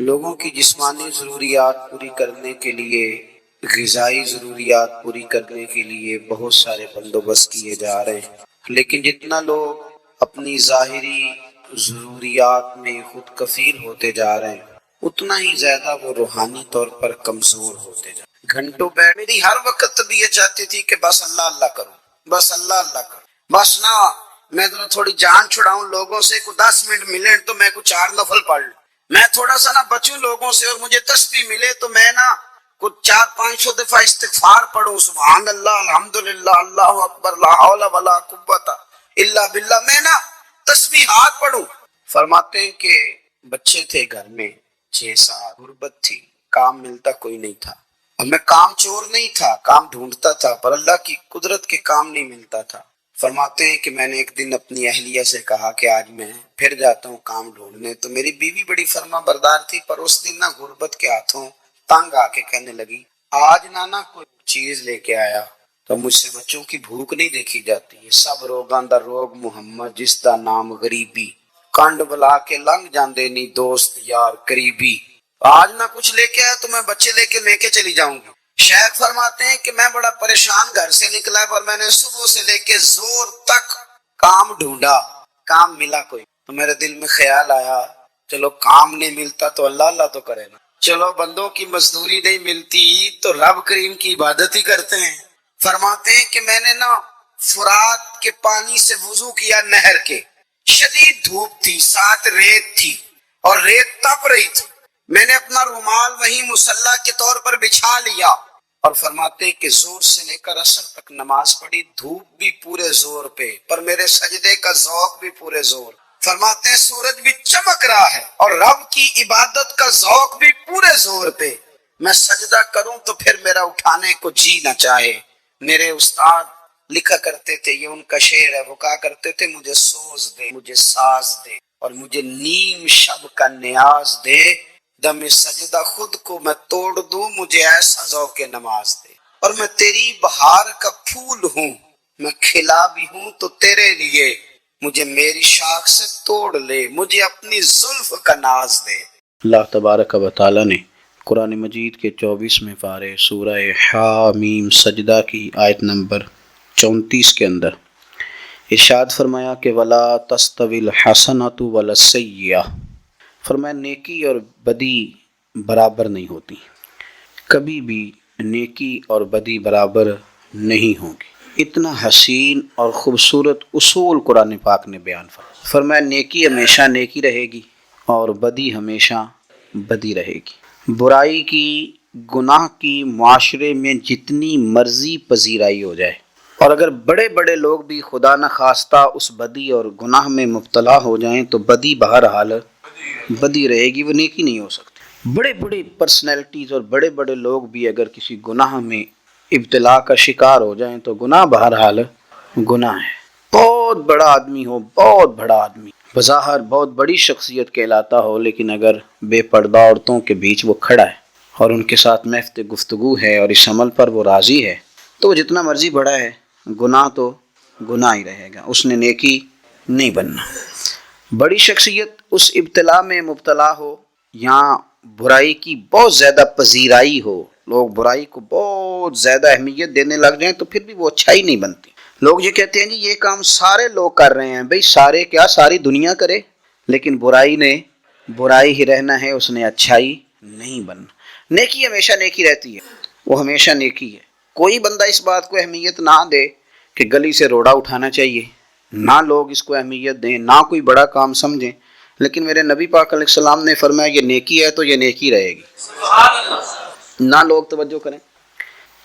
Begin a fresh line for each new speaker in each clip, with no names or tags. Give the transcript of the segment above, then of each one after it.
لوگوں کی جسمانی ضروریات پوری کرنے کے لیے، غذائی ضروریات پوری کرنے کے لیے بہت سارے بندوبست کیے جا رہے ہیں، لیکن جتنا لوگ اپنی ظاہری ضروریات میں خود کفیل ہوتے جا رہے ہیں، اتنا ہی زیادہ وہ روحانی طور پر کمزور ہوتے جا رہے ہیں۔ گھنٹوں بیٹھ میری ہر وقت طبیعت چاہتی تھی کہ بس اللہ اللہ کروں، بس اللہ اللہ کروں، بس نہ میں تھوڑی جان چھڑاؤں لوگوں سے، کو 10 منٹ ملے تو میں کو 4 نفل پڑھ لوں، میں تھوڑا سا نہ بچوں لوگوں سے، اور مجھے تسبیح ملے تو میں نہ کچھ 400-500 دفعہ استغفار پڑھوں، سبحان اللہ، الحمدللہ، اللہ اکبر، لا حول ولا قوت الا باللہ، میں نہ تسبیحات پڑھوں۔ فرماتے ہیں کہ بچے تھے گھر میں 6-7، غربت تھی، کام ملتا کوئی نہیں تھا، اور میں کام چور نہیں تھا، کام ڈھونڈتا تھا، پر اللہ کی قدرت کے کام نہیں ملتا تھا۔ فرماتے ہیں کہ میں نے ایک دن اپنی اہلیہ سے کہا کہ آج میں پھر جاتا ہوں کام ڈھونڈنے، تو میری بیوی بڑی فرما بردار تھی، پر اس دن نہ غربت کے ہاتھوں تنگ آ کے کہنے لگی آج نانا کوئی چیز لے کے آیا، تو مجھ سے بچوں کی بھوک نہیں دیکھی جاتی ہے، سب روگاں دا روگ محمد جس دا نام غریبی، کنڈ بلا کے لنگ جاندے نی دوست یار قریبی، آج نہ کچھ لے کے آیا تو میں بچے لے کے چلی جاؤں گی۔ شیخ فرماتے ہیں کہ میں بڑا پریشان گھر سے نکلا، پر میں نے صبح سے لے کے زور تک کام ڈھونڈا، کام ملا کوئی، تو میرے دل میں خیال آیا چلو کام نہیں ملتا تو اللہ اللہ تو کرے نا، چلو بندوں کی مزدوری نہیں ملتی تو رب کریم کی عبادت ہی کرتے ہیں۔ فرماتے ہیں کہ میں نے نا فرات کے پانی سے وضو کیا، نہر کے، شدید دھوپ تھی، ساتھ ریت تھی اور ریت تپ رہی تھی، میں نے اپنا رومال وہیں مصلی کے طور پر بچھا لیا، اور فرماتے ہیں کہ زور سے لے کر عصر تک نماز پڑھی، دھوپ بھی پورے زور پہ، پر میرے سجدے کا ذوق بھی پورے زور۔ فرماتے ہیں سورج بھی چمک رہا ہے اور رب کی عبادت کا ذوق بھی پورے زور پہ، میں سجدہ کروں تو پھر میرا اٹھانے کو جی نہ چاہے۔ میرے استاد لکھا کرتے تھے، یہ ان کا شعر ہے، وہ کہا کرتے تھے مجھے سوز دے، مجھے ساز دے، اور مجھے نیم شب کا نیاز دے، دم سجدہ خود کو میں توڑ دوں، مجھے ایسا ذوق نماز دے، اور میں تیری بہار کا پھول ہوں، میں کھلا بھی ہوں تو تیرے لیے، مجھے میری شاخ سے توڑ لے، مجھے اپنی زلف کا ناز دے۔ اللہ تبارک و تعالی نے قرآن مجید کے 24ویں پارے سورہ حامیم سجدہ کی آیت نمبر 34 کے اندر ارشاد فرمایا کہ وَلَا تَسْتَوِي الْحَسَنَةُ وَلَا السَّيِّئَةُ، فرمایا نیکی اور بدی برابر نہیں ہوتی، کبھی بھی نیکی اور بدی برابر نہیں ہوگی۔ اتنا حسین اور خوبصورت اصول قرآن پاک نے بیان فرمایا نیکی ہمیشہ نیکی رہے گی اور بدی ہمیشہ بدی رہے گی۔ برائی کی، گناہ کی معاشرے میں جتنی مرضی پذیرائی ہو جائے، اور اگر بڑے بڑے لوگ بھی خدا نہ خواستہ اس بدی اور گناہ میں مبتلا ہو جائیں تو بدی بہرحال بدی رہے گی، وہ نیکی نہیں ہو سکتی۔ بڑے بڑے پرسنالٹیز اور بڑے بڑے لوگ بھی اگر کسی گناہ میں ابتلا کا شکار ہو جائیں تو گناہ بہرحال گناہ ہے۔ بہت بڑا آدمی ہو، بہت بڑا آدمی، بظاہر بہت بڑی شخصیت کہلاتا ہو، لیکن اگر بے پردہ عورتوں کے بیچ وہ کھڑا ہے اور ان کے ساتھ محض گفتگو ہے اور اس عمل پر وہ راضی ہے، تو وہ جتنا مرضی بڑا ہے گناہ تو گناہ ہی رہے گا، اس نے نیکی نہیں بننا۔ بڑی شخصیت اس ابتلا میں مبتلا ہو یا برائی کی بہت زیادہ پذیرائی ہو، لوگ برائی کو بہت زیادہ اہمیت دینے لگ جائیں تو پھر بھی وہ اچھائی نہیں بنتی۔ لوگ یہ کہتے ہیں جی یہ کام سارے لوگ کر رہے ہیں، بھئی سارے کیا، ساری دنیا کرے، لیکن برائی نے برائی ہی رہنا ہے، اس نے اچھائی نہیں بننا۔ نیکی ہمیشہ نیکی رہتی ہے، وہ ہمیشہ نیکی ہے۔ کوئی بندہ اس بات کو اہمیت نہ دے کہ گلی سے روڑا اٹھانا چاہیے، نہ لوگ اس کو اہمیت دیں، نہ کوئی بڑا کام سمجھیں، لیکن میرے نبی پاک علیہ السلام نے فرمایا یہ نیکی ہے تو یہ نیکی رہے گی، نہ لوگ توجہ کریں۔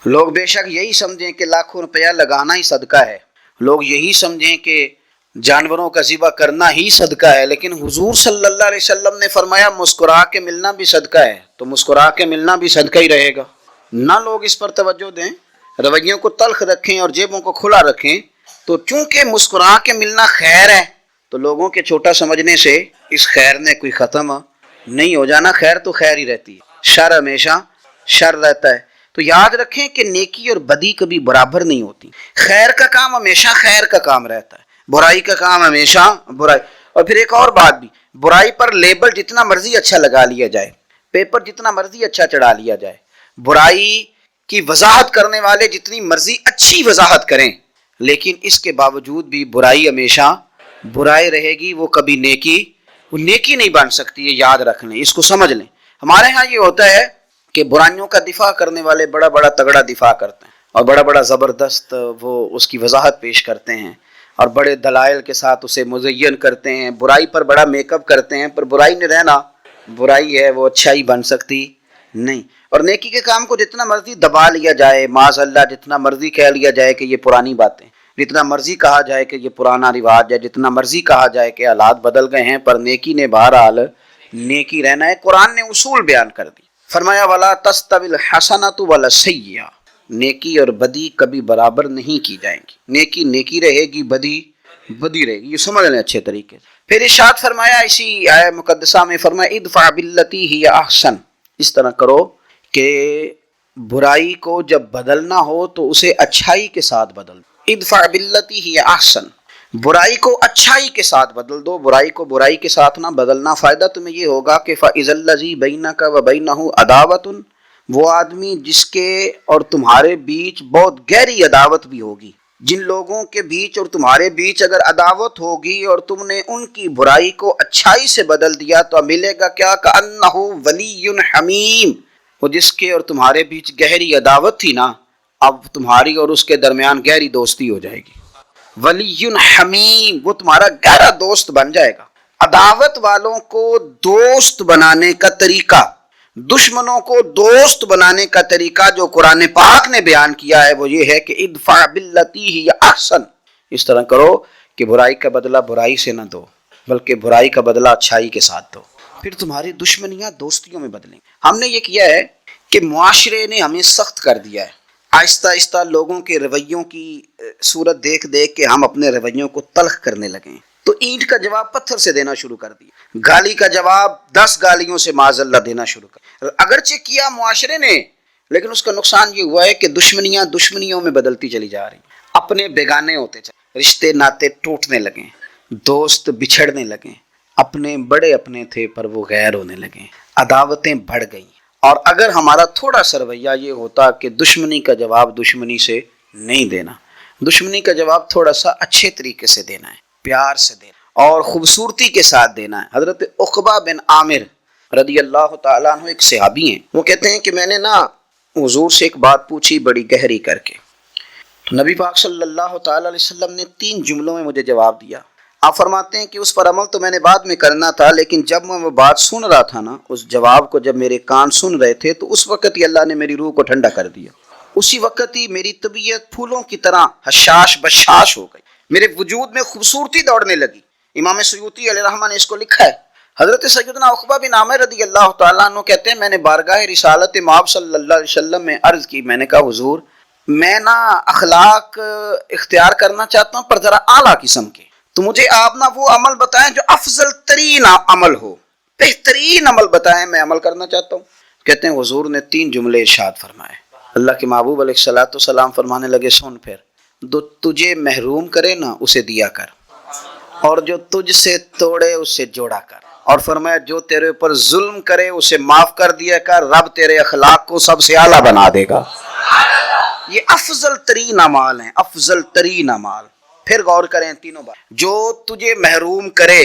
لوگ بے شک یہی سمجھیں کہ لاکھوں روپیہ لگانا ہی صدقہ ہے، لوگ یہی سمجھیں کہ جانوروں کا ذبح کرنا ہی صدقہ ہے، لیکن حضور صلی اللہ علیہ وسلم نے فرمایا مسکرا کے ملنا بھی صدقہ ہے، تو مسکرا کے ملنا بھی صدقہ ہی رہے گا۔ نہ لوگ اس پر توجہ دیں، رویوں کو تلخ رکھیں اور جیبوں کو کھلا رکھیں، تو چونکہ مسکرا کے ملنا خیر ہے تو لوگوں کے چھوٹا سمجھنے سے اس خیر نے کوئی ختم نہیں ہو جانا، خیر تو خیر ہی رہتی ہے، شر ہمیشہ شر رہتا ہے۔ تو یاد رکھیں کہ نیکی اور بدی کبھی برابر نہیں ہوتی، خیر کا کام ہمیشہ خیر کا کام رہتا ہے، برائی کا کام ہمیشہ برائی۔ اور پھر ایک اور بات بھی، برائی پر لیبل جتنا مرضی اچھا لگا لیا جائے، پیپر جتنا مرضی اچھا چڑھا لیا جائے، برائی کی وضاحت کرنے والے جتنی مرضی اچھی وضاحت کریں، لیکن اس کے باوجود بھی برائی ہمیشہ برائی رہے گی، وہ کبھی وہ نیکی نہیں بن سکتی. یہ یاد رکھ لیں، اس کو سمجھ لیں. ہمارے ہاں یہ ہوتا ہے کہ برائیوں کا دفاع کرنے والے بڑا بڑا تگڑا دفاع کرتے ہیں اور بڑا بڑا زبردست وہ اس کی وضاحت پیش کرتے ہیں اور بڑے دلائل کے ساتھ اسے مزین کرتے ہیں، برائی پر بڑا میک اپ کرتے ہیں، پر برائی نہیں رہنا، برائی ہے وہ اچھائی بن سکتی نہیں. اور نیکی کے کام کو جتنا مرضی دبا لیا جائے، معاذ اللہ جتنا مرضی کہہ لیا جائے کہ یہ پرانی باتیں، جتنا مرضی کہا جائے کہ یہ پرانا رواج ہے، جتنا مرضی کہا جائے کہ حالات بدل گئے ہیں، پر نیکی نے بہرحال نیکی رہنا ہے. قرآن نے اصول بیان کر دی، فرمایا وَلَا تَسْتَوِي الْحَسَنَةُ وَلَا السَّيِّئَةُ، نیکی اور بدی کبھی برابر نہیں کی جائیں گی. نیکی نیکی رہے گی، بدی بدی رہے گی. یہ سمجھ لیں اچھے طریقے سے. پھر ارشاد فرمایا اسی آیہ مقدسہ میں، فرمایا ادفع باللتی ہی احسن، اس طرح کرو کہ برائی کو جب بدلنا ہو تو اسے اچھائی کے ساتھ بدل دو. ادفع باللتی ہی احسن، برائی کو اچھائی کے ساتھ بدل دو، برائی کو برائی کے ساتھ نہ بدلنا. فائدہ تمہیں یہ ہوگا کہ فَإِذَا الَّذِي بَيْنَكَ وَبَيْنَهُ عَدَاوَةٌ، وہ آدمی جس کے اور تمہارے بیچ بہت گہری عداوت بھی ہوگی. جن لوگوں کے بیچ اور تمہارے بیچ اگر عداوت ہوگی اور تم نے ان کی برائی کو اچھائی سے بدل دیا تو ملے گا کیا؟ کَأَنَّهُ وَلِيٌّ حَمِيمٌ، وہ جس کے اور تمہارے بیچ گہری عداوت تھی نا، اب تمہاری اور اس کے درمیان گہری دوستی ہو جائے گی. ولی حمیم، وہ تمہارا گہرا دوست بن جائے گا. عداوت والوں کو دوست بنانے کا طریقہ، دشمنوں کو دوست بنانے کا طریقہ جو قرآن پاک نے بیان کیا ہے وہ یہ ہے کہ ادفع باللتی ہی احسن، اس طرح کرو کہ برائی کا بدلہ برائی سے نہ دو بلکہ برائی کا بدلہ اچھائی کے ساتھ دو، پھر تمہاری دشمنیاں دوستیوں میں بدلیں. ہم نے یہ کیا ہے کہ معاشرے نے ہمیں سخت کر دیا ہے. آہستہ آہستہ لوگوں کے رویوں کی صورت دیکھ دیکھ کے ہم اپنے رویوں کو تلخ کرنے لگے ہیں. تو اینٹ کا جواب پتھر سے دینا شروع کر دیا، گالی کا جواب 10 گالیوں سے معاذ اللہ دینا شروع کر. اگرچہ کیا معاشرے نے، لیکن اس کا نقصان یہ ہوا ہے کہ دشمنیاں دشمنیوں میں بدلتی چلی جا رہی، اپنے بیگانے ہوتے چلے، رشتے ناتے ٹوٹنے لگے، دوست بچھڑنے لگے، اپنے بڑے اپنے تھے پر وہ غیر ہونے لگے، عداوتیں بڑھ گئیں. اور اگر ہمارا تھوڑا سا رویہ یہ ہوتا کہ دشمنی کا جواب دشمنی سے نہیں دینا، دشمنی کا جواب تھوڑا سا اچھے طریقے سے دینا ہے، پیار سے دینا اور خوبصورتی کے ساتھ دینا ہے. حضرت عقبہ بن عامر رضی اللہ تعالیٰ عنہ ایک صحابی ہیں، وہ کہتے ہیں کہ میں نے حضور سے ایک بات پوچھی بڑی گہری کر کے، تو نبی پاک صلی اللہ تعالیٰ علیہ وسلم نے 3 جملوں میں مجھے جواب دیا. آپ فرماتے ہیں کہ اس پر عمل تو میں نے بعد میں کرنا تھا، لیکن جب میں وہ بات سن رہا تھا نا، اس جواب کو جب میرے کان سن رہے تھے تو اس وقت ہی اللہ نے میری روح کو ٹھنڈا کر دیا. اسی وقت ہی میری طبیعت پھولوں کی طرح حشاش بشاش ہو گئی، میرے وجود میں خوبصورتی دوڑنے لگی. امام سیوطی علیہ الرحمہ نے اس کو لکھا ہے. حضرت سیدنا عقبہ بن عامر رضی اللہ تعالیٰ عنہ کہتے ہیں میں نے بارگاہ رسالت مآب صلی اللہ علیہ وسلم میں عرض کی، میں نے کہا حضور میں اخلاق اختیار کرنا چاہتا ہوں پر ذرا اعلیٰ قسم کے، تو مجھے آپ وہ عمل بتائیں جو افضل ترین عمل ہو، بہترین عمل بتائیں، میں عمل کرنا چاہتا ہوں. کہتے ہیں حضور نے 3 جملے ارشاد فرمائے. اللہ کے محبوب علیہ الصلوۃ والسلام فرمانے لگے سن، پھر جو تجھے محروم کرے نا اسے دیا کر، اور جو تجھ سے توڑے اسے جوڑا کر، اور فرمایا جو تیرے اوپر ظلم کرے اسے معاف کر دیا کر، رب تیرے اخلاق کو سب سے اعلیٰ بنا دے گا. یہ افضل ترین اعمال ہیں، افضل ترین اعمال. پھر غور کریں تینوں بات، جو تجھے محروم کرے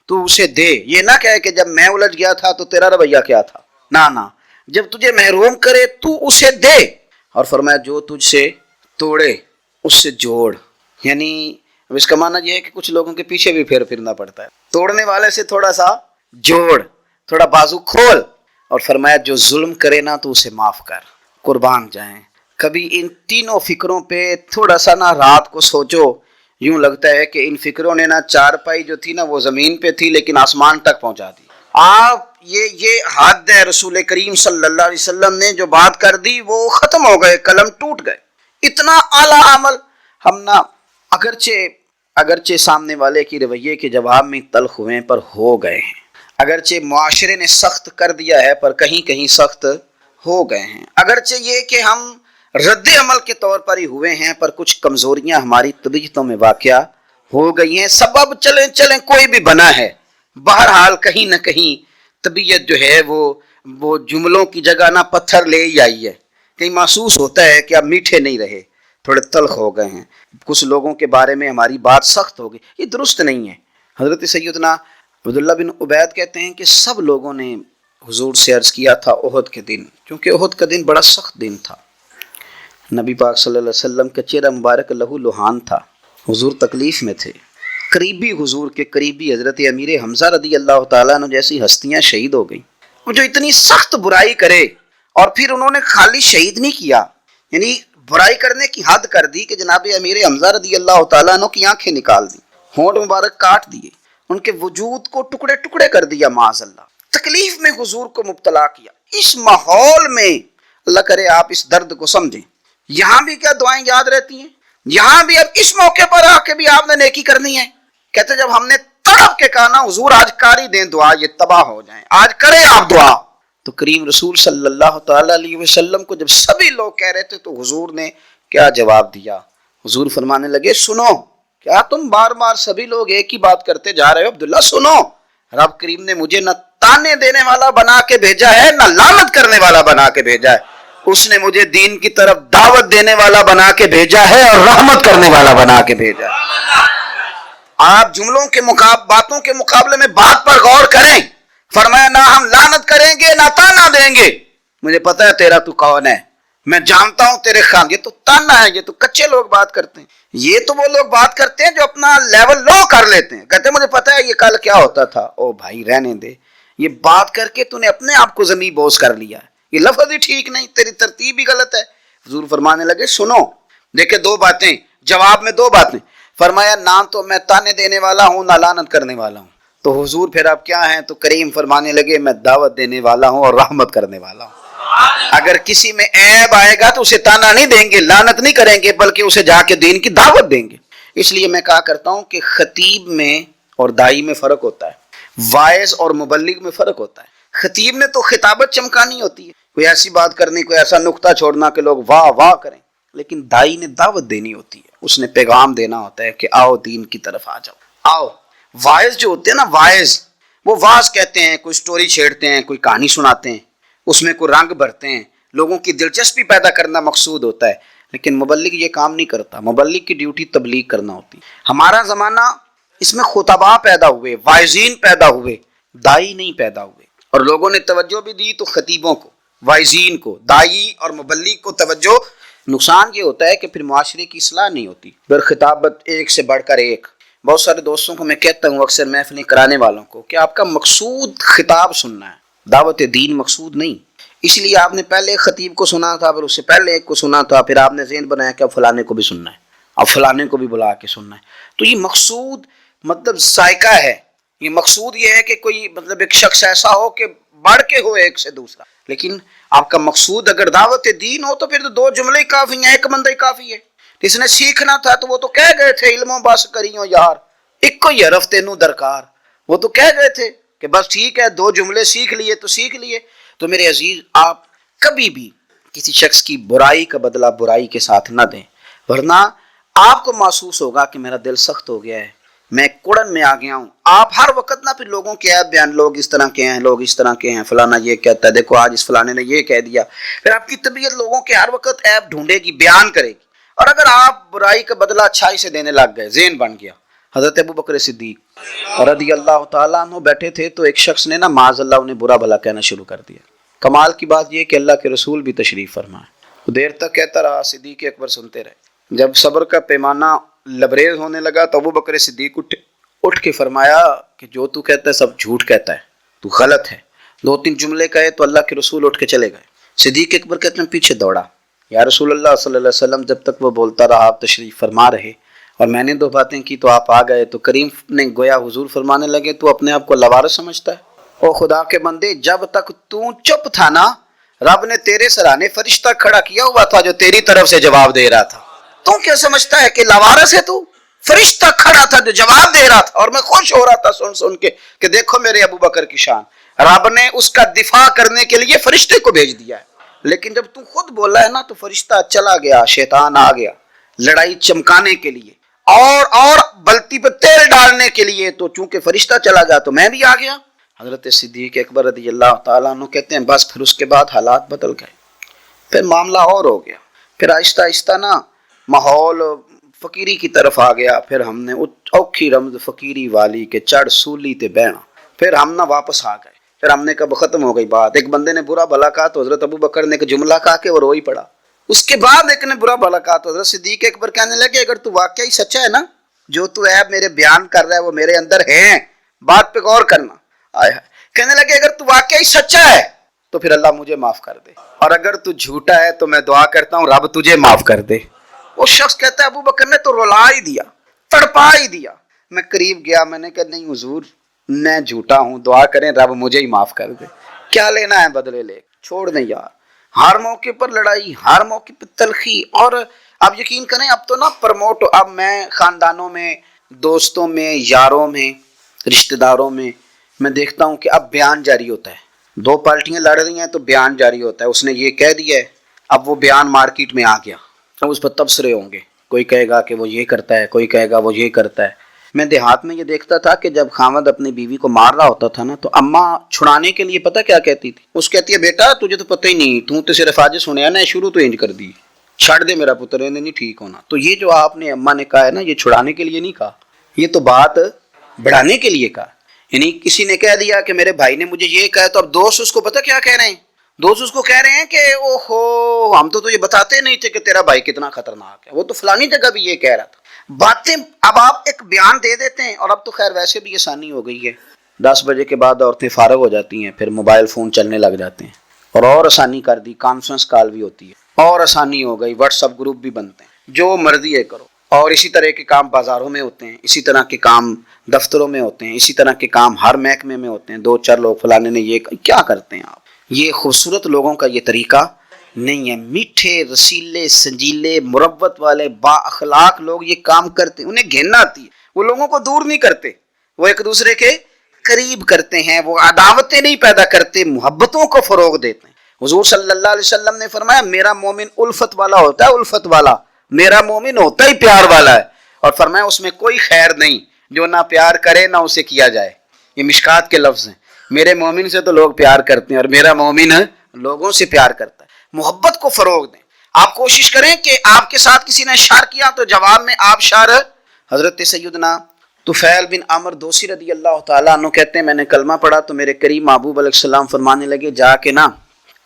تو اسے دے. یہ نہ کہے کہ جب میں الجھ گیا تھا تو تیرا رویہ کیا تھا، نہ جب تجھے محروم کرے تو اسے دے. اور فرمایا جو تجھ سے توڑے اس سے جوڑ. یعنی اب اس کا معنی یہ ہے کہ کچھ لوگوں کے پیچھے بھی پھرنا پڑتا ہے، توڑنے والے سے تھوڑا سا جوڑ، تھوڑا بازو کھول. اور فرمایا جو ظلم کرے نا تو اسے معاف کر. قربان جائیں کبھی ان تینوں فکروں پہ تھوڑا سا رات کو سوچو. یوں لگتا ہے کہ ان فکروں نے چارپائی جو تھی وہ زمین پہ تھی لیکن آسمان تک پہنچا دی. آپ یہ حد ہے، رسول کریم صلی اللہ علیہ وسلم نے جو بات کر دی وہ ختم ہو گئے، قلم ٹوٹ گئے. اتنا اعلیٰ عمل ہم اگرچہ سامنے والے کی رویے کے جواب میں تلخ ہوئے پر ہو گئے ہیں، اگرچہ معاشرے نے سخت کر دیا ہے پر کہیں کہیں سخت ہو گئے ہیں، اگرچہ یہ کہ ہم رد عمل کے طور پر ہی ہوئے ہیں پر کچھ کمزوریاں ہماری طبیعتوں میں واقع ہو گئی ہیں. سبب چلیں کوئی بھی بنا ہے، بہرحال کہیں نہ کہیں طبیعت جو ہے وہ وہ جملوں کی جگہ نہ پتھر لے ہی آئی ہے. کہیں محسوس ہوتا ہے کہ اب میٹھے نہیں رہے, تھوڑے تلخ ہو گئے ہیں. کچھ لوگوں کے بارے میں ہماری بات سخت ہو گئی, یہ درست نہیں ہے. حضرت سیدنا عبداللہ بن عبید کہتے ہیں کہ سب لوگوں نے حضور سے عرض کیا تھا احد کے دن, کیونکہ احد کا دن بڑا سخت دن تھا. نبی پاک صلی اللہ علیہ وسلم کا چہرہ مبارک لہو لہان تھا, حضور تکلیف میں تھے. قریبی حضور کے قریبی حضرت امیر حمزہ رضی اللہ تعالیٰ عنہ جیسی ہستیاں شہید ہو گئیں. جو اتنی سخت برائی کرے اور پھر انہوں نے خالی شہید نہیں کیا, یعنی برائی کرنے کی حد کر دی کہ جناب امیر حمزہ رضی اللہ تعالیٰ عنہ کی آنکھیں نکال دی, ہونٹ مبارک کاٹ دیے, ان کے وجود کو ٹکڑے ٹکڑے کر دیا معاذ اللہ, تکلیف میں حضور کو مبتلا کیا. اس ماحول میں اللہ کرے آپ اس درد کو سمجھیں. یہاں بھی کیا دعائیں یاد رہتی ہیں, یہاں بھی اب اس موقع پر آ کے بھی آپ نے نیکی کرنی ہے. کہتے جب ہم نے تڑپ کے کہا نا حضور آج کاری دیں دعا, یہ تباہ ہو جائیں, آج کریں آپ دعا, تو کریم رسول صلی اللہ تعالی علیہ وسلم کو جب سبھی لوگ کہہ رہے تھے تو حضور نے کیا جواب دیا. حضور فرمانے لگے سنو, کیا تم بار بار سبھی لوگ ایک ہی بات کرتے جا رہے ہو؟ عبداللہ سنو, رب کریم نے مجھے نہ تانے دینے والا بنا کے بھیجا ہے نہ لعنت کرنے والا بنا کے بھیجا ہے. اس نے مجھے دین کی طرف دعوت دینے والا بنا کے بھیجا ہے اور رحمت کرنے والا بنا کے بھیجا ہے. آپ جملوں کے باتوں کے مقابلے میں بات پر غور کریں. فرمایا نہ ہم لعنت کریں گے نہ تانا دیں گے, مجھے پتا ہے تیرا تو کون ہے, میں جانتا ہوں تیرے خان. یہ تو تانا ہے, یہ تو کچے لوگ بات کرتے ہیں. یہ تو وہ لوگ بات کرتے ہیں جو اپنا لیول لو کر لیتے ہیں, کہتے ہیں مجھے پتا ہے یہ کل کیا ہوتا تھا. او بھائی رہنے دے, یہ بات کر کے تو نے اپنے آپ کو زمین بوس کر لیا ہے, یہ لفظ ہی ٹھیک نہیں, تیری ترتیب ہی غلط ہے. حضور فرمانے لگے سنو, دیکھیں دو باتیں, جواب میں دو باتیں. فرمایا نہ تو میں تانے دینے والا ہوں نہ لعنت کرنے والا ہوں. تو حضور پھر آپ کیا ہیں؟ تو کریم فرمانے لگے میں دعوت دینے والا ہوں اور رحمت کرنے والا ہوں. اگر کسی میں عیب آئے گا تو اسے تانا نہیں دیں گے, لعنت نہیں کریں گے, بلکہ اسے جا کے دین کی دعوت دیں گے. اس لیے میں کہا کرتا ہوں کہ خطیب میں اور دائی میں فرق ہوتا ہے, واعظ اور مبلغ میں فرق ہوتا ہے. خطیب نے تو خطابت چمکانی ہوتی ہے, کوئی ایسی بات کرنی, کوئی ایسا نقطہ چھوڑنا کہ لوگ واہ واہ کریں. لیکن دائی نے دعوت دینی ہوتی ہے, اس نے پیغام دینا ہوتا ہے کہ آؤ دین کی طرف آ جاؤ, آؤ. واعظ جو ہوتے ہیں نا, واعظ وہ واعظ کہتے ہیں, کوئی سٹوری چھیڑتے ہیں, کوئی کہانی سناتے ہیں, اس میں کوئی رنگ بھرتے ہیں, لوگوں کی دلچسپی پیدا کرنا مقصود ہوتا ہے. لیکن مبلغ یہ کام نہیں کرتا, مبلغ کی ڈیوٹی تبلیغ کرنا ہوتی. ہمارا زمانہ اس میں خطباء پیدا ہوئے, واعظین پیدا ہوئے, دائی نہیں پیدا ہوئے. اور لوگوں نے توجہ بھی دی تو خطیبوں کو, واعظین کو, دائی اور مبلغ کو توجہ. نقصان یہ ہوتا ہے کہ پھر معاشرے کی اصلاح نہیں ہوتی, پھر خطابت ایک سے بڑھ کر ایک. بہت سارے دوستوں کو میں کہتا ہوں, اکثر محفلیں کرانے والوں کو, کہ آپ کا مقصود خطاب سننا ہے, دعوت دین مقصود نہیں. اس لیے آپ نے پہلے ایک خطیب کو سنا تھا, پھر اس سے پہلے ایک کو سنا تھا, پھر آپ نے ذہن بنایا کہ اب فلانے کو بھی سننا ہے, اب فلانے کو بھی بلا کے سننا ہے. تو یہ مقصود مطلب ذائقہ ہے. یہ مقصود یہ ہے کہ کوئی مطلب ایک شخص ایسا ہو کہ بڑھ کے ہو ایک سے دوسرا. لیکن آپ کا مقصود اگر دعوت دین ہو تو پھر تو دو جملے ہی کافی ہیں, ایک بندہ ہی کافی ہے. جس نے سیکھنا تھا تو وہ تو کہہ گئے تھے علموں بس کریوں یار, ایک کو یہ رفتے نو درکار. وہ تو کہہ گئے تھے کہ بس ٹھیک ہے, دو جملے سیکھ لیے تو سیکھ لیے. تو میرے عزیز, آپ کبھی بھی کسی شخص کی برائی کا بدلہ برائی کے ساتھ نہ دیں, ورنہ آپ کو محسوس ہوگا کہ میرا دل سخت ہو گیا ہے, میں کڑن میں آ گیا ہوں. آپ ہر وقت نہ پھر لوگوں کے عیب بیان, لوگ اس طرح کے ہیں, لوگ اس طرح کے ہیں, فلانا یہ کہتا ہے, دیکھو آج اس فلانے نے یہ کہہ دیا. پھر آپ کی طبیعت لوگوں کے ہر وقت عیب ڈھونڈے گی, بیان کرے گی. اور اگر آپ برائی کا بدلہ اچھائی سے دینے لگ گئے, ذہن بن گیا. حضرت ابو بکر صدیق رضی اللہ تعالیٰ عنہ بیٹھے تھے, تو ایک شخص نے نا معاذ اللہ انہیں برا بھلا کہنا شروع کر دیا. کمال کی بات یہ کہ اللہ کے رسول بھی تشریف فرمائے. وہ دیر تک کہتا رہا, صدیق اکبر سنتے رہے. جب صبر کا پیمانہ لبریز ہونے لگا تو ابو بکر صدیق اٹھ کے فرمایا کہ جو تو کہتا ہے سب جھوٹ کہتا ہے, تو غلط ہے. 2-3 جملے کہے تو اللہ کے رسول اٹھ کے چلے گئے. صدیق اکبر کہتے ہیں پیچھے دوڑا, یا رسول اللہ صلی اللہ علیہ وسلم جب تک وہ بولتا رہا آپ تشریف فرما رہے, اور میں نے 2 باتیں کی تو آپ آ گئے. تو کریم نے گویا حضور فرمانے لگے تو اپنے آپ کو لوارث سمجھتا ہے. او خدا کے بندے, جب تک تو چپ تھا نا, رب نے تیرے سرانے فرشتہ کھڑا کیا ہوا تھا جو تیری طرف سے جواب دے رہا تھا. تو کیا سمجھتا ہے کہ لوارث ہے تو؟ فرشتہ کھڑا تھا جو جواب دے رہا تھا, اور میں خوش ہو رہا تھا سن کے کہ دیکھو میرے ابو بکر کی شان, رب نے اس کا دفاع کرنے کے لیے فرشتے کو بھیج دیا ہے. لیکن جب تو خود بولا ہے نا تو فرشتہ چلا گیا, شیطان آ گیا لڑائی چمکانے کے لیے اور بلتی پہ تیل ڈالنے کے لیے. تو چونکہ فرشتہ چلا گیا تو میں بھی آ گیا. حضرت صدیق اکبر رضی اللہ تعالیٰ عنہ کہتے ہیں بس پھر اس کے بعد حالات بدل گئے، پھر معاملہ اور ہو گیا، پھر آہستہ آہستہ نا ماحول فقیری کی طرف آ گیا، پھر ہم نے اوکھی رمز فقیری والی کے چڑھ سولی تے بہنا، پھر ہم نہ واپس آ گئے، پھر ہم نے کب ختم ہو گئی بات۔ ایک بندے نے برا بھلا کہا تو حضرت ابو بکر نے ایک جملہ کہا کہ وہ رو ہی پڑا۔ اس کے بعد ایک نے برا بھلا کہا تو حضرت صدیق اکبر کہنے لگے اگر تو واقعی سچا ہے نا، جو تو عیب میرے بیان کر رہا ہے وہ میرے اندر ہیں، بات پہ غور کرنا۔ آئے ہائے، کہنے لگے اگر تو واقعی سچا ہے تو پھر اللہ مجھے معاف کر دے، اور اگر تو جھوٹا ہے تو میں دعا کرتا ہوں رب تجھے معاف کر دے۔ وہ شخص کہتا ہے ابو بکر نے تو رلا ہی دیا، تڑپا ہی دیا۔ میں قریب گیا، میں نے کہا نہیں حضور میں جھوٹا ہوں، دعا کریں رب مجھے ہی معاف کر دے، کیا لینا ہے بدلے لے، چھوڑ دیں یار۔ ہر موقع پر لڑائی، ہر موقع پر تلخی، اور اب یقین کریں اب تو نا پروموٹ، اب میں خاندانوں میں، دوستوں میں، یاروں میں، رشتہ داروں میں دیکھتا ہوں کہ اب بیان جاری ہوتا ہے، دو پارٹیاں لڑ رہی ہیں تو بیان جاری ہوتا ہے، اس نے یہ کہہ دیا ہے، اب وہ بیان مارکیٹ میں آ گیا، اب اس پر تبصرے ہوں گے، کوئی کہے گا کہ وہ یہ کرتا ہے، کوئی کہے گا وہ یہ کرتا ہے۔ میں دیہات میں یہ دیکھتا تھا کہ جب خاوند اپنی بیوی کو مار رہا ہوتا تھا نا تو اماں چھڑانے کے لیے پتہ کیا کہتی تھی، اس کہتی ہے بیٹا تجھے تو پتہ ہی نہیں، تو تے صرف آج سنیا نا، شروع تو انج کر دی، چھڑ دے میرا پتر، انہیں نہیں ٹھیک ہونا۔ تو یہ جو آپ نے اماں نے کہا ہے نا، یہ چھڑانے کے لیے نہیں کہا، یہ تو بات بڑھانے کے لیے کہا۔ یعنی کسی نے کہہ دیا کہ میرے بھائی نے مجھے یہ کہا، تو اب دوست اس کو پتہ کیا کہہ رہے ہیں، دوست اس کو کہہ رہے ہیں کہ اوہو ہم تو یہ بتاتے نہیں تھے کہ تیرا بھائی کتنا خطرناک ہے، وہ تو فلانی جگہ بھی یہ کہہ رہا تھا۔ باتیں اب آپ ایک بیان دے دیتے ہیں، اور اب تو خیر ویسے بھی آسانی ہو گئی ہے، 10 بجے کے بعد عورتیں فارغ ہو جاتی ہیں، پھر موبائل فون چلنے لگ جاتے ہیں، اور آسانی کر دی، کانفرنس کال بھی ہوتی ہے، اور آسانی ہو گئی، واٹس ایپ گروپ بھی بنتے ہیں، جو مرضی ہے کرو۔ اور اسی طرح کے کام بازاروں میں ہوتے ہیں، اسی طرح کے کام دفتروں میں ہوتے ہیں، اسی طرح کے کام ہر محکمے میں ہوتے ہیں، 2-4 لوگ فلانے نے یہ کیا کرتے ہیں آپ۔ یہ خوبصورت لوگوں کا یہ طریقہ نہیں ہے، میٹھے رسیلے سنجیلے مروت والے با اخلاق لوگ یہ کام کرتے ہیں، انہیں گھن آتی ہے، وہ لوگوں کو دور نہیں کرتے، وہ ایک دوسرے کے قریب کرتے ہیں، وہ عداوتیں نہیں پیدا کرتے، محبتوں کو فروغ دیتے ہیں۔ حضور صلی اللہ علیہ وسلم نے فرمایا میرا مومن الفت والا ہوتا ہے، الفت والا، میرا مومن ہوتا ہی پیار والا ہے، اور فرمایا اس میں کوئی خیر نہیں جو نہ پیار کرے نہ اسے کیا جائے۔ یہ مشکات کے لفظ ہیں، میرے مومن سے تو لوگ پیار کرتے ہیں، اور میرا مومن لوگوں سے پیار کرتا ہے۔ محبت کو فروغ دیں، آپ کوشش کریں کہ آپ کے ساتھ کسی نے شر کیا تو جواب میں آپ شر۔ حضرت سیدنا طفیل بن عمر دوسی رضی اللہ تعالیٰ عنہ کہتے ہیں میں نے کلمہ پڑھا تو میرے کریم محبوب علیہ السلام فرمانے لگے جا کے نا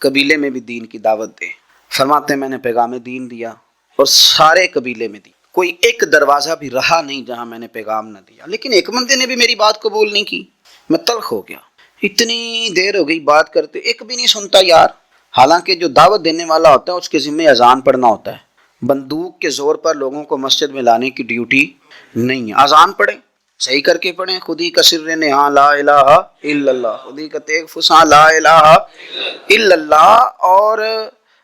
قبیلے میں بھی دین کی دعوت دے۔ فرماتے ہیں میں نے پیغام دین دیا اور سارے قبیلے میں دی، کوئی ایک دروازہ بھی رہا نہیں جہاں میں نے پیغام نہ دیا، لیکن ایک بندے نے بھی میری بات قبول نہیں کی، میں تلخ ہو گیا، اتنی دیر ہو گئی بات کرتے، ایک بھی نہیں سنتا یار۔ حالانکہ جو دعوت دینے والا ہوتا ہے اس کے ذمہ اذان پڑھنا ہوتا ہے، بندوق کے زور پر لوگوں کو مسجد میں لانے کی ڈیوٹی نہیں ہے۔ اذان پڑھیں، صحیح کر کے پڑھیں، خودی کا سر نہاں لا الہ الا اللہ، خودی کا تیغ فساں لا الہ الا اللہ۔ اور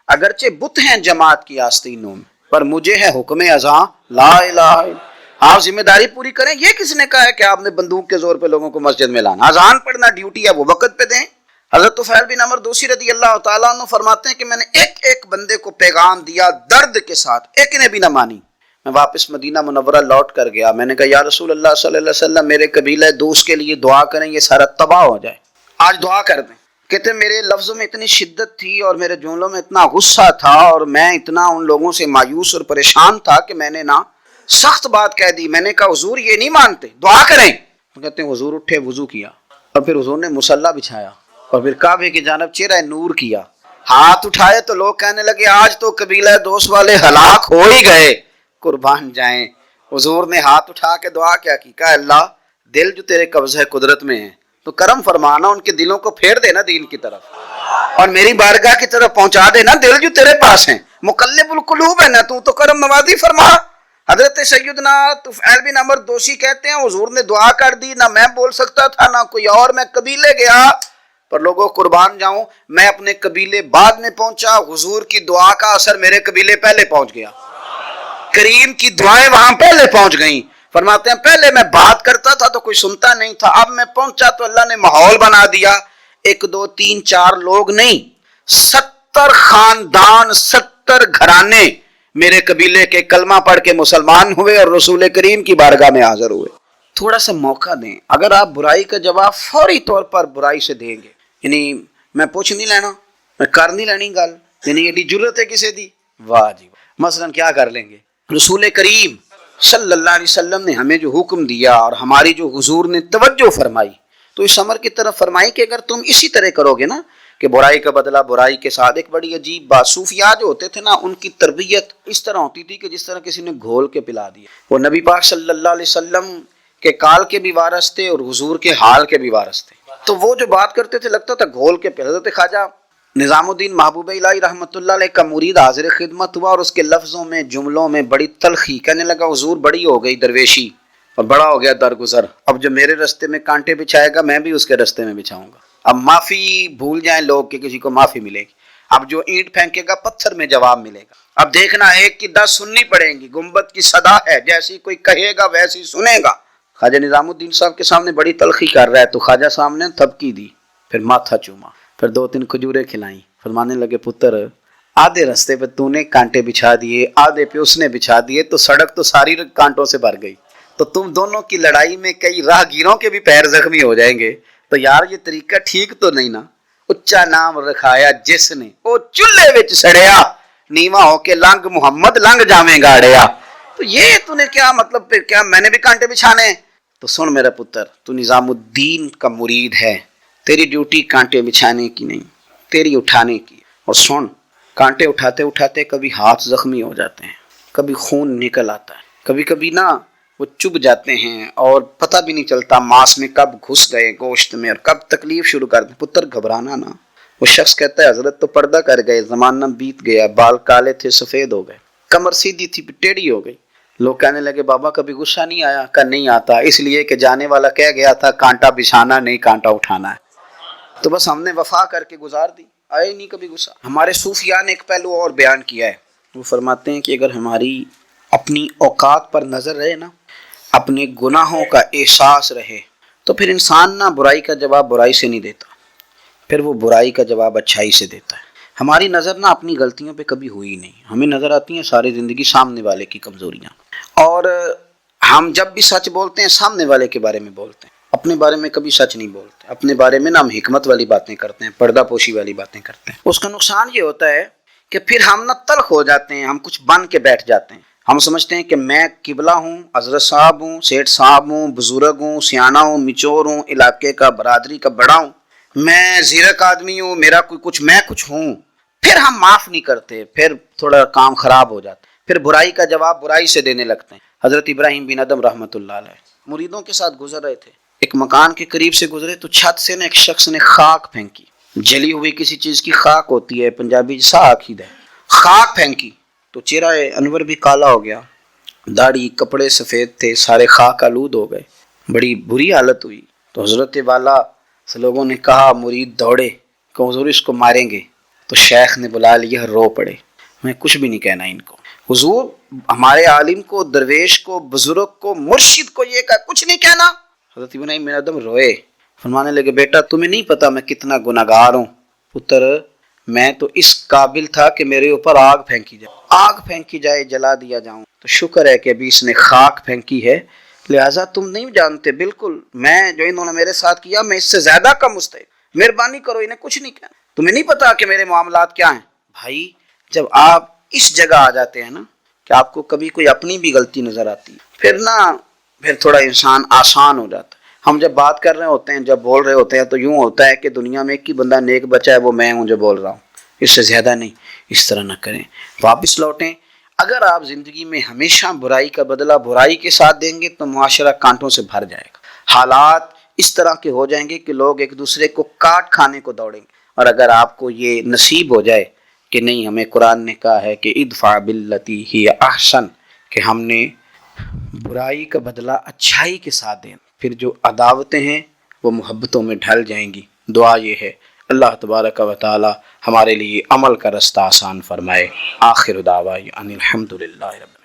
اگرچہ بت ہیں جماعت کی آستینوں میں، پر مجھے ہے حکم اذان لا الہ الا اللہ۔ آپ ذمہ داری پوری کریں، یہ کس نے کہا ہے کہ آپ نے بندوق کے زور پہ لوگوں کو مسجد میں لانا؟ اذان پڑھنا ڈیوٹی ہے، وہ وقت پہ دیں۔ حضرت طفیل بن عمر دوسی رضی اللہ تعالیٰ عنہ فرماتے ہیں کہ میں نے ایک ایک بندے کو پیغام دیا درد کے ساتھ، ایک نے بھی نہ مانی۔ میں واپس مدینہ منورہ لوٹ کر گیا، میں نے کہا یا رسول اللہ صلی اللہ علیہ وسلم میرے قبیلہ دوست کے لیے دعا کریں، یہ سارا تباہ ہو جائے، آج دعا کر دیں۔ کہتے میرے لفظوں میں اتنی شدت تھی اور میرے جملوں میں اتنا غصہ تھا اور میں اتنا ان لوگوں سے مایوس اور پریشان تھا کہ میں نے نا سخت بات کہہ دی۔ میں نے کہا حضور یہ نہیں مانتے، دعا کریں۔ تو کہتے ہیں حضور اٹھے، وضو کیا، اور پھر حضور نے مصلی بچھایا اور پھر کعبے کی جانب چہرہ نور کیا، ہاتھ اٹھائے تو لوگ کہنے لگے آج تو قبیلہ دوست والے ہلاک ہو ہی گئے، قربان جائیں۔ حضور نے ہاتھ اٹھا کے دعا کیا کی، کہا اللہ دل جو تیرے قبضہ قدرت میں ہیں تو کرم فرمانا، ان کے دلوں کو پھیر دینا دین کی طرف، اور میری بارگاہ کی طرف پہنچا دینا، دل جو تیرے پاس ہیں، مقلب القلوب ہے نا تو کرم نوازی فرما۔ حضرت سیدنا طفیل بن عمر دوسی کہتے ہیں حضور نے دعا کر دی، نہ میں بول سکتا تھا نہ کوئی اور، میں قبیلے گیا، پر لوگوں قربان جاؤں میں اپنے قبیلے بعد میں پہنچا، حضور کی دعا کا اثر میرے قبیلے پہلے پہنچ گیا، کریم کی دعائیں وہاں پہلے پہنچ گئیں۔ فرماتے ہیں پہلے میں بات کرتا تھا تو کوئی سنتا نہیں تھا، اب میں پہنچا تو اللہ نے ماحول بنا دیا، 1 2 3 4 لوگ نہیں، 70 خاندان، 70 گھرانے میرے قبیلے کے کلمہ پڑھ کے مسلمان ہوئے اور رسول کریم کی بارگاہ میں حاضر ہوئے۔ تھوڑا سا موقع دیں. اگر آپ برائی کا جواب فوری طور پر برائی سے دیں گے، یعنی میں پوچھ نہیں لینا، میں کر نہیں لینی گل، یعنی ایڈی جرت ہے کسی دی، واہ جی مثلا کیا کر لیں گے. رسول کریم صلی اللہ علیہ وسلم نے ہمیں جو حکم دیا اور ہماری جو حضور نے توجہ فرمائی تو اس امر کی طرف فرمائی کہ اگر تم اسی طرح کرو گے نا کہ برائی کا بدلہ برائی کے ساتھ. ایک بڑی عجیب بات، صوفیاء جو ہوتے تھے نا ان کی تربیت اس طرح ہوتی تھی کہ جس طرح کسی نے گھول کے پلا دیا. وہ نبی پاک صلی اللہ علیہ وسلم کے کال کے بھی وارث تھے اور حضور کے حال کے بھی وارث تھے. تو وہ جو بات کرتے تھے لگتا تھا گھول کے پلا. حضرت خواجہ نظام الدین محبوب الہی رحمۃ اللہ علیہ کا مرید حاضر خدمت ہوا اور اس کے لفظوں میں جملوں میں بڑی تلخی، کہنے لگا حضور بڑی ہو گئی درویشی اور بڑا ہو گیا درگزر، اب جو میرے رستے میں کانٹے بچھائے گا میں بھی اس کے رستے میں بچھاؤں گا. اب معافی بھول جائیں لوگ کہ کسی کو معافی ملے گی، اب جو اینٹ پھینکے گا پتھر میں جواب ملے گا. اب دیکھنا ایک کی 10 سننی پڑیں گی، گنبد کی صدا ہے، جیسی کوئی کہے گا ویسی سنے گا. خواجہ نظام الدین صاحب کے سامنے بڑی تلخی کر رہا ہے تو خواجہ صاحب نے تھپکی دی، پھر ماتھا چوما، پھر 2-3 کھجوریں کھلائیں. فرمانے لگے پتر آدھے رستے پہ تو نے کانٹے بچھا دیے، آدھے پہ اس نے بچھا دیے، تو سڑک تو ساری کانٹوں سے بھر گئی. تو تم دونوں کی لڑائی میں کئی راہگیروں کے بھی پیر زخمی ہو جائیں گے. تو یار یہ طریقہ ٹھیک تو نہیں نا. اچا نام رکھایا جس نے او چولہے وچ سڑیا، نیواں ہو کے لنگ محمد لنگ جاویں گاڑیا. تو یہ تو نے کیا مطلب پھر کیا میں نے بھی کانٹے بچھانے؟ تو سن میرا پتر، تو نظام الدین کا مرید ہے، تیری ڈیوٹی کانٹے بچھانے کی نہیں، تیری اٹھانے کی. اور سن، کانٹے اٹھاتے اٹھاتے کبھی ہاتھ زخمی ہو جاتے ہیں، کبھی خون نکل آتا ہے، کبھی کبھی نا وہ چبھ جاتے ہیں اور پتہ بھی نہیں چلتا ماس میں کب گھس گئے گوشت میں اور کب تکلیف شروع کر دیں. پتر گھبرانا نا. وہ شخص کہتا ہے حضرت تو پردہ کر گئے، زمانہ بیت گیا، بال کالے تھے سفید ہو گئے، کمر سیدھی تھی ٹیڑھی ہو گئی. لوگ کہنے لگے بابا کبھی غصہ نہیں آیا؟ کہ نہیں آتا، اس لیے کہ جانے والا کہہ گیا تھا کانٹا بچھانا نہیں کانٹا اٹھانا ہے. تو بس ہم نے وفا کر کے گزار دی، آئے نہیں کبھی غصہ. ہمارے صوفیاء نے ایک پہلو اور بیان کیا ہے، وہ فرماتے ہیں کہ اگر ہماری اپنی اوقات پر نظر رہے نا، اپنے گناہوں کا احساس رہے، تو پھر انسان نہ برائی کا جواب برائی سے نہیں دیتا، پھر وہ برائی کا جواب اچھائی سے دیتا ہے. ہماری نظر نہ اپنی غلطیوں پہ کبھی ہوئی نہیں، ہمیں نظر آتی ہیں ساری زندگی سامنے والے کی کمزوریاں. اور ہم جب بھی سچ بولتے ہیں سامنے والے کے بارے میں بولتے ہیں، اپنے بارے میں کبھی سچ نہیں بولتے. اپنے بارے میں نا ہم حکمت والی باتیں کرتے ہیں، پردہ پوشی والی باتیں کرتے ہیں. اس کا نقصان یہ ہوتا ہے کہ پھر ہم نہ تلخ ہو جاتے ہیں، ہم کچھ بن کے بیٹھ جاتے ہیں. ہم سمجھتے ہیں کہ میں قبلہ ہوں، حضرت صاحب ہوں، سیٹھ صاحب ہوں، بزرگ ہوں، سیانہ ہوں، مچور ہوں، علاقے کا برادری کا بڑا ہوں، میں زیرک آدمی ہوں، میرا کوئی کچھ، میں کچھ ہوں. پھر ہم معاف نہیں کرتے، پھر تھوڑا کام خراب ہو جاتا ہے، پھر برائی کا جواب برائی سے دینے لگتے ہیں. حضرت ابراہیم بن ادم رحمۃ اللہ علیہ مریدوں کے ساتھ گزر رہے تھے، ایک مکان کے قریب سے گزرے تو چھت سے نا ایک شخص نے خاک پھینکی، جلی ہوئی کسی چیز کی خاک ہوتی ہے، پنجابی سا عقیدہ ہے، خاک پھینکی تو چہرہ انور بھی کالا ہو گیا، داڑھی کپڑے سفید تھے، سارے خاک آلود ہو گئے، بڑی بری حالت ہوئی. تو حضرت والا سے لوگوں نے کہا، مرید دوڑے کہ حضور اس کو ماریں گے. تو شیخ نے بلا لیا، رو پڑے، میں کچھ بھی نہیں کہنا ان کو. حضور ہمارے عالم کو، درویش کو، بزرگ کو، مرشد کو یہ کہا کچھ نہیں کہنا. حضرت ابراہیم بن ادم روئے، فرمانے لگے بیٹا تمہیں نہیں پتا میں کتنا گناہگار ہوں. پتر میں تو اس قابل تھا کہ میرے اوپر آگ پھینکی جائے، آگ پھینکی جائے، جلا دیا جاؤں. تو شکر ہے کہ ابھی اس نے خاک پھینکی ہے، لہٰذا تم نہیں جانتے بالکل میں جو انہوں نے میرے ساتھ کیا میں اس سے زیادہ کم مستحق، مہربانی کرو انہیں کچھ نہیں کہنا، تمہیں نہیں پتا کہ میرے معاملات کیا ہیں. بھائی جب آپ اس جگہ آ جاتے ہیں نا کہ آپ کو کبھی کوئی اپنی بھی غلطی نظر آتی ہے، پھر تھوڑا انسان آسان ہو جاتا ہے. ہم جب بات کر رہے ہوتے ہیں، جب بول رہے ہوتے ہیں تو یوں ہوتا ہے کہ دنیا میں ایک ہی بندہ نیک بچا ہے، وہ میں ہوں جو بول رہا ہوں، اس سے زیادہ نہیں. اس طرح نہ کریں، واپس لوٹیں. اگر آپ زندگی میں ہمیشہ برائی کا بدلہ برائی کے ساتھ دیں گے تو معاشرہ کانٹوں سے بھر جائے گا، حالات اس طرح کے ہو جائیں گے کہ لوگ ایک دوسرے کو کاٹ کھانے کو دوڑیں گے. اور اگر آپ کو یہ نصیب ہو جائے کہ نہیں، ہمیں قرآن نے کہا ہے کہ ادفع باللتی ہی احسن، کہ ہم نے برائی کا بدلہ اچھائی کے ساتھ دینا، پھر جو عداوتیں ہیں وہ محبتوں میں ڈھل جائیں گی. دعا یہ ہے اللہ تبارک و تعالی ہمارے لیے عمل کا رستہ آسان فرمائے. آخر دعوانا ان الحمد للہ رب